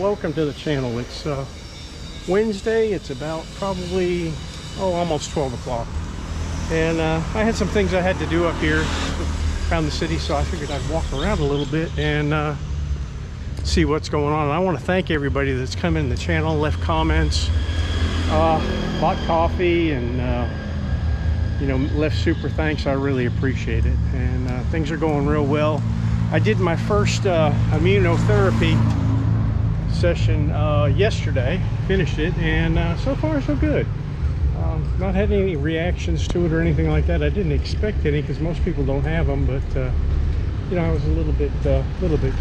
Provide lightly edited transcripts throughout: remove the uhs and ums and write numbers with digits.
welcome to the channel. It's Wednesday. It's about probably almost 12 o'clock, and I had some things I had to do up here around the city, so I figured I'd walk around a little bit and see what's going on. And I want to thank everybody that's come in the channel, left comments, bought coffee, and you know, left super thanks. I really appreciate it, and things are going real well. I did my first immunotherapy session yesterday, finished it, and so far so good. Not had any reactions to it or anything like that. I didn't expect any because most people don't have them, but you know, I was a little bit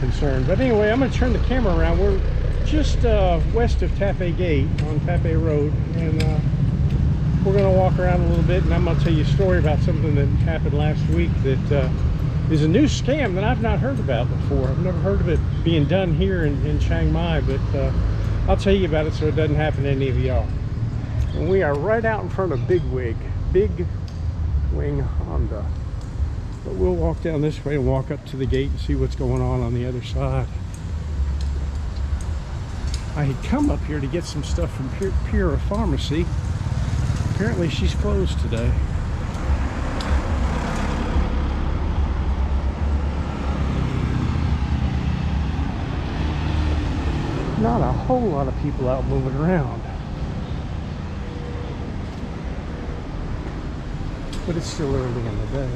concerned. But anyway, I'm going to turn the camera around. We're just west of Tha Phae Gate on Tha Phae Road, and we're going to walk around a little bit, and I'm going to tell you a story about something that happened last week that is a new scam that I've not heard about before. I've never heard of it being done here in Chiang Mai, but I'll tell you about it so it doesn't happen to any of y'all. And we are right out in front of Big Wing Honda. But we'll walk down this way and walk up to the gate and see what's going on the other side. I had come up here to get some stuff from Pura Pharmacy. Apparently she's closed today. Not a whole lot of people out moving around, but it's still early in the day.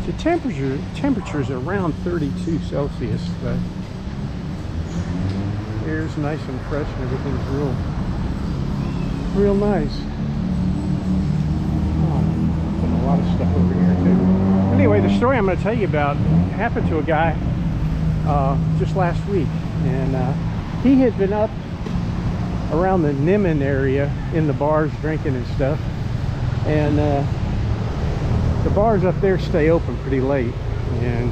The temperature is around 32 Celsius today. Air's nice and fresh, and everything's real nice. Oh, put a lot of stuff over here too. Anyway, the story I'm going to tell you about happened to a guy just last week, and he had been up around the Nimen area in the bars drinking and stuff, and the bars up there stay open pretty late, and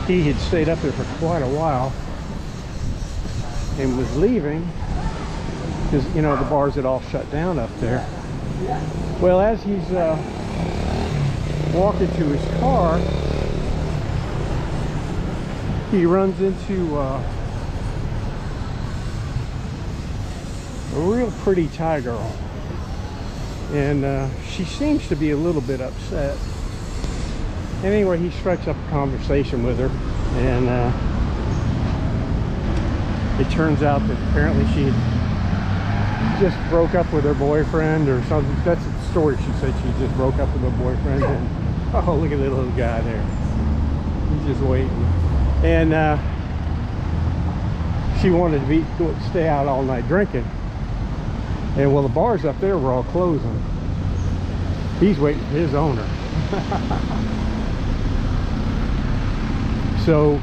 he had stayed up there for quite a while and was leaving because, you know, the bars had all shut down up there. Well, as he's walking to his car, he runs into a real pretty Thai girl, and she seems to be a little bit upset. Anyway, he strikes up a conversation with her, and it turns out that apparently she just broke up with her boyfriend or something. That's the story. She said she just broke up with her boyfriend, and oh, look at that little guy there. He's just waiting. And she wanted to stay out all night drinking. And well, the bars up there were all closing. He's waiting for his owner. So,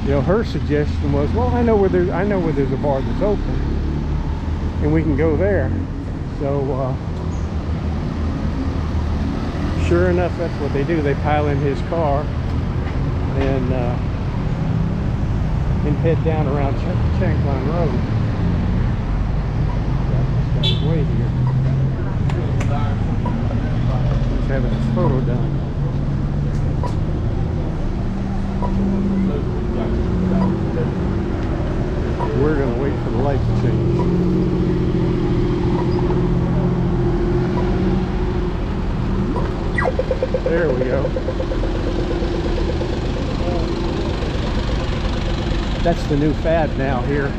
you know, her suggestion was, well, I know where there's a bar that's open, and we can go there. So, sure enough, that's what they do. They pile in his car and head down around Chiang Mai Road. That's way here. He's having his photo done. We're going to wait for the light to change. There we go. That's the new fad now here,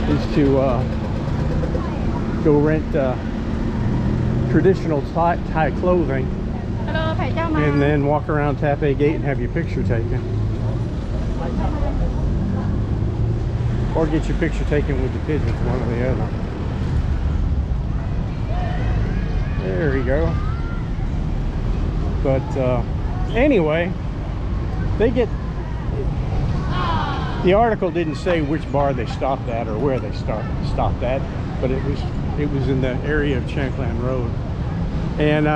is to go rent traditional Thai clothing and then walk around Tha Phae Gate and have your picture taken. Or get your picture taken with the pigeons, one or the other. There you go. But anyway, they get... The article didn't say which bar they stopped at or where they stopped at, but it was in the area of Chiang Mai Road. And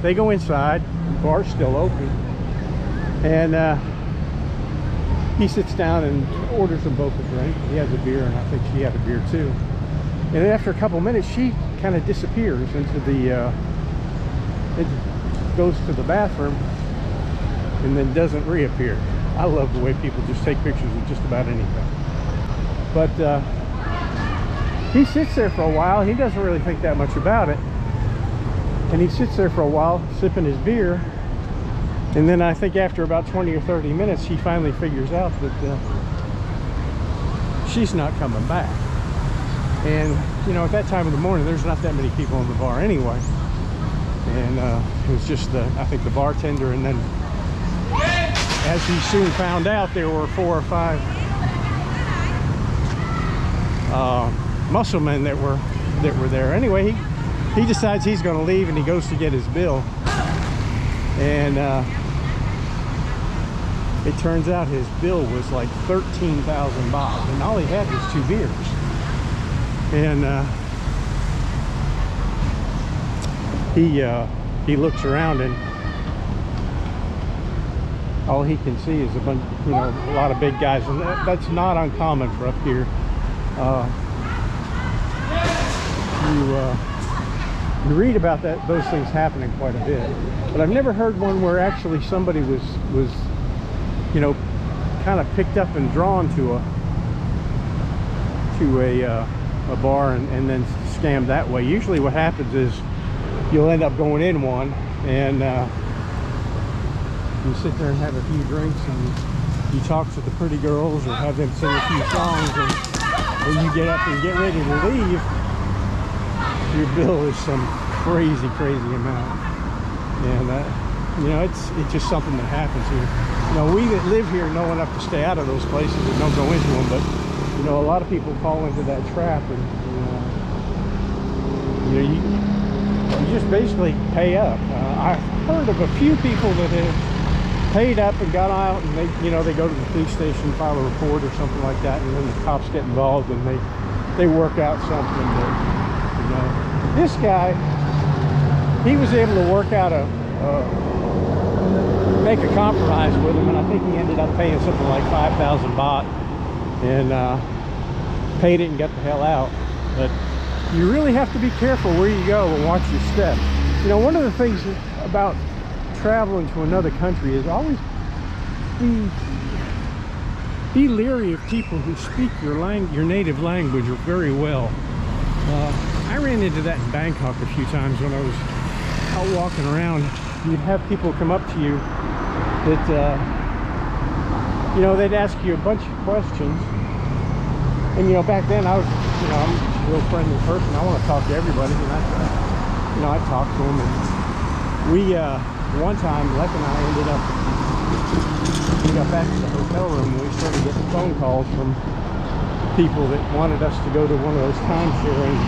they go inside. The bar's still open. And he sits down and orders them both a drink. He has a beer, and I think she had a beer too. And then after a couple minutes, she kind of disappears into the, it goes to the bathroom and then doesn't reappear. I love the way people just take pictures of just about anything. But he sits there for a while. He doesn't really think that much about it. And he sits there for a while, sipping his beer. And then I think after about 20 or 30 minutes, he finally figures out that she's not coming back. And, you know, at that time of the morning, there's not that many people in the bar anyway. And it was just, I think, the bartender. And then, as he soon found out, there were 4 or 5 muscle men that were there. Anyway, he decides he's going to leave, and he goes to get his bill. And it turns out his bill was like 13,000 baht, and all he had was 2 beers. And he looks around, and all he can see is a bunch, you know, a lot of big guys, and that's not uncommon for up here. You read about those things happening quite a bit, but I've never heard one where actually somebody was you know, kind of picked up and drawn to a bar and then scammed that way. Usually what happens is you'll end up going in one, and you sit there and have a few drinks, and you talk to the pretty girls or have them sing a few songs, and when you get up and get ready to leave, your bill is some crazy amount. And you know, it's just something that happens here. You know, we that live here know enough to stay out of those places and don't go into them, but you know, a lot of people fall into that trap, and you know, you just basically pay up. I've heard of a few people that have paid up and got out, and they, you know, they go to the police station, file a report or something like that, and then the cops get involved and they work out something that, you know. This guy, he was able to work out make a compromise with him, and I think he ended up paying something like 5,000 baht, and paid it and got the hell out. But you really have to be careful where you go and watch your step. You know, one of the things about traveling to another country is always be leery of people who speak your native language very well. I ran into that in Bangkok a few times when I was out walking around. You'd have people come up to you that, you know, they'd ask you a bunch of questions. And, you know, back then I was, you know, I'm a real friendly person. I want to talk to everybody. And I talked to them. And we, one time, Leck and I ended up, we got back to the hotel room, and we started getting phone calls from people that wanted us to go to one of those time-sharing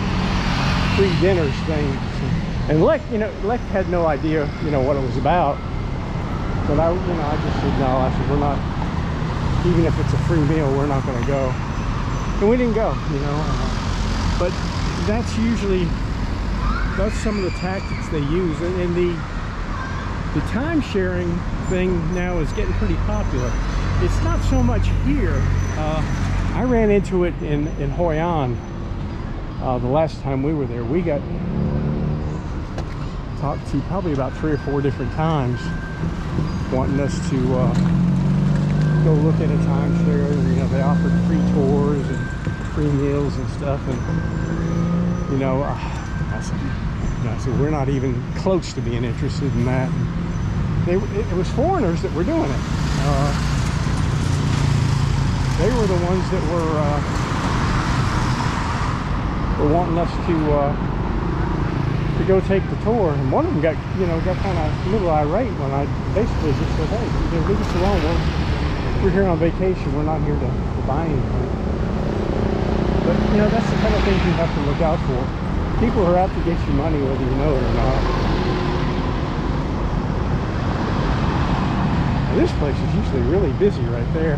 free dinners things. And Leck, you know, Leck had no idea, you know, what it was about. But I just said no. I said, we're not, even if it's a free meal, we're not going to go. And we didn't go, you know. But that's some of the tactics they use. And the time-sharing thing now is getting pretty popular. It's not so much here. I ran into it in Hoi An the last time we were there. We got talked to probably about 3 or 4 different times, wanting us to go look at a timeshare. You know, they offered free tours and free meals and stuff. And you know, I said we're not even close to being interested in that. And it was foreigners that were doing it. They were the ones that were wanting us to go take the tour, and one of them got kind of a little irate when I basically just said, hey, leave us alone. We're here on vacation. We're not here to buy anything. But you know, that's the kind of things you have to look out for. People are out to get you money whether you know it or not. Now, this place is usually really busy right there.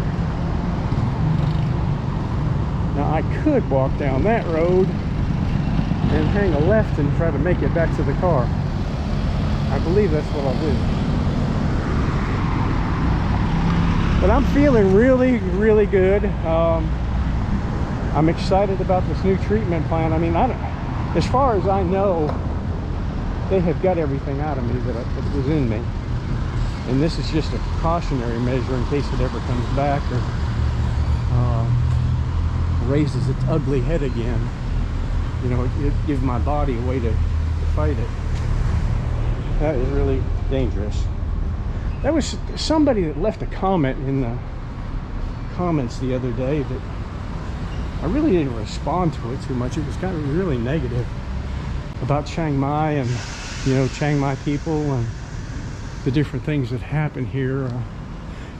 Now I could walk down that road and hang a left and try to make it back to the car. I believe that's what I'll do. But I'm feeling really, really good. I'm excited about this new treatment plan. I mean, as far as I know, they have got everything out of me that was in me. And this is just a precautionary measure in case it ever comes back or raises its ugly head again. You know, it gives my body a way to fight it. That is really dangerous. That was somebody that left a comment in the comments the other day that I really didn't respond to it too much. It was kind of really negative about Chiang Mai and, you know, Chiang Mai people and the different things that happen here.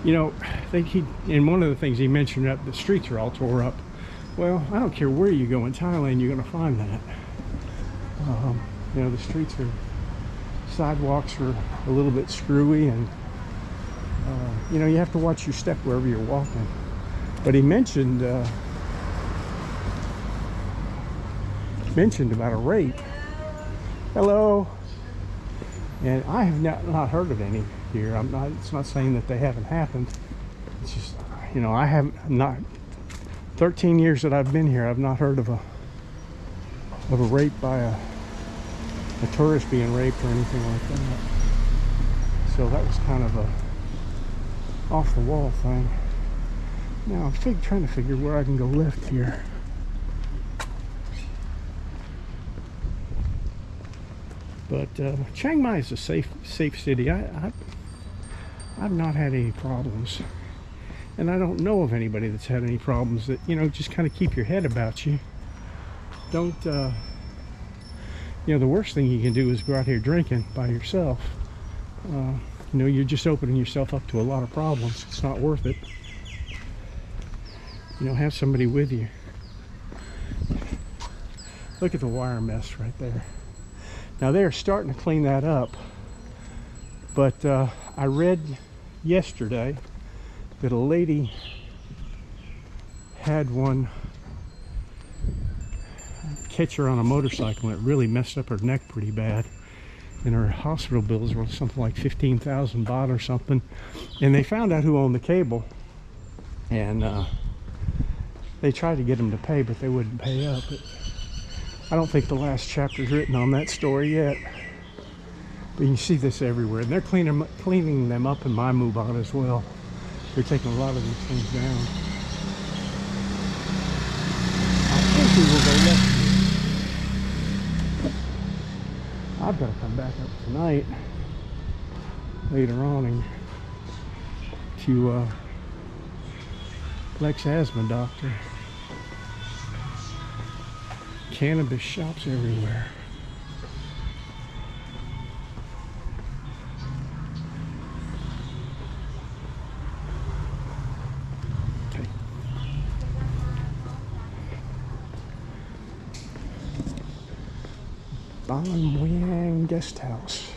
You know, and one of the things he mentioned that the streets are all tore up. Well, I don't care where you go in Thailand, you're going to find that. You know, the streets sidewalks are a little bit screwy, and you know, you have to watch your step wherever you're walking. But he mentioned about a rape. Hello. And I have not heard of any here. It's not saying that they haven't happened. It's just, you know, I have not. 13 years that I've been here, I've not heard of a rape by a tourist being raped or anything like that. So that was kind of a off the wall thing. Now I'm trying to figure where I can go left here. But Chiang Mai is a safe city. I've not had any problems, and I don't know of anybody that's had any problems. That, you know, just kind of keep your head about you. Don't you know, the worst thing you can do is go out here drinking by yourself. You know, you're just opening yourself up to a lot of problems. It's not worth it. You know, have somebody with you. Look at the wire mess right there. Now they're starting to clean that up, but I read yesterday that a lady had one catch her on a motorcycle, and it really messed up her neck pretty bad, and her hospital bills were something like 15,000 baht or something. And they found out who owned the cable, and they tried to get them to pay, but they wouldn't pay up. I don't think the last chapter's written on that story yet, but you can see this everywhere. And they're cleaning them up in my Mubon as well. They're taking a lot of these things down. I think we will go left. I've got to come back up tonight, later on, and to Lex Asthma Doctor. Cannabis shops everywhere. Okay. Ban Muang Guest House.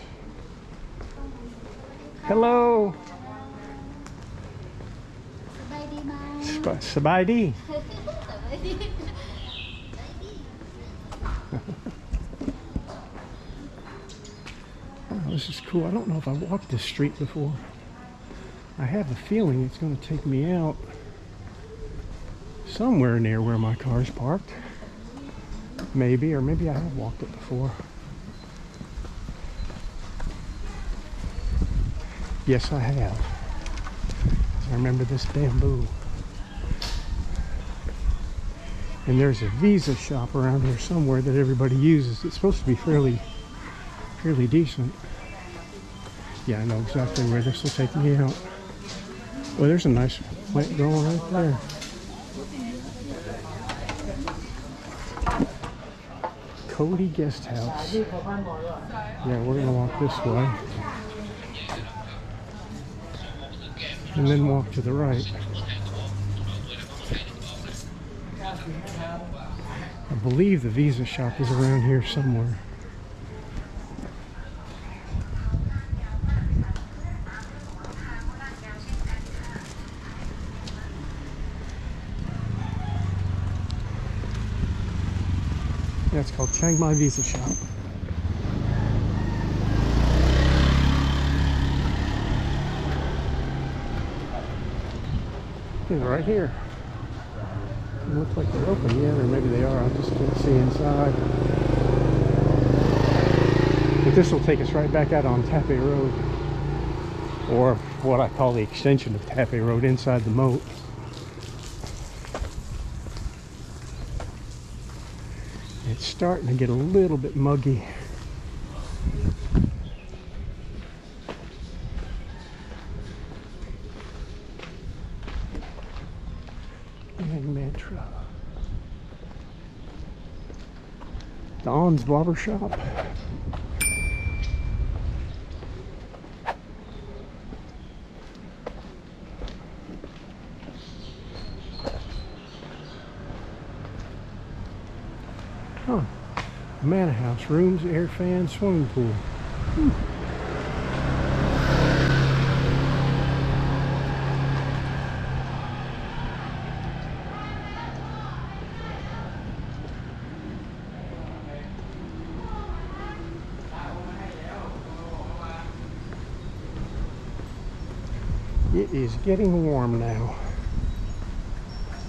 Hello. Sabai. Oh, this is cool. I don't know if I've walked this street before. I have a feeling it's going to take me out somewhere near where my car's parked. Maybe, or maybe I have walked it before. Yes, I have. I remember this bamboo. And there's a Visa shop around here somewhere that everybody uses. It's supposed to be fairly decent. Yeah, I know exactly where this will take me out. Well, there's a nice plant growing right there. Cody Guest House. Yeah, we're gonna walk this way. And then walk to the right. I believe the Visa shop is around here somewhere. Yeah, it's called Chiang Mai Visa Shop. They're right here. They look like they're open yet, or maybe they are. I just can't see inside. But this will take us right back out on Tha Phae Road, or what I call the extension of Tha Phae Road inside the moat. It's starting to get a little bit muggy. And Mantra. Don's Barber Shop. Oh, manor house, rooms, air fan, swimming pool. It is getting warm now.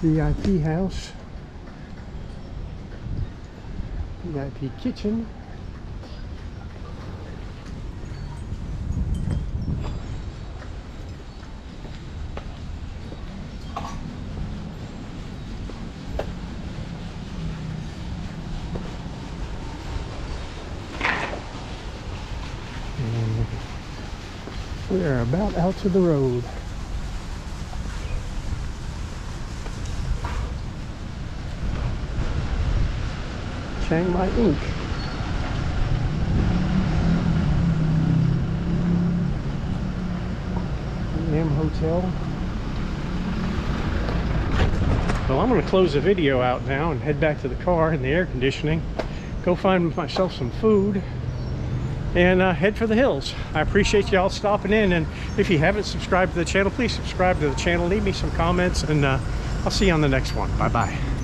VIP house. VIP kitchen. And we are about out to the road. Chiang Mai Inc. EM Hotel. Well, I'm going to close the video out now and head back to the car and the air conditioning. Go find myself some food and head for the hills. I appreciate y'all stopping in, and if you haven't subscribed to the channel, please subscribe to the channel. Leave me some comments, and I'll see you on the next one. Bye-bye.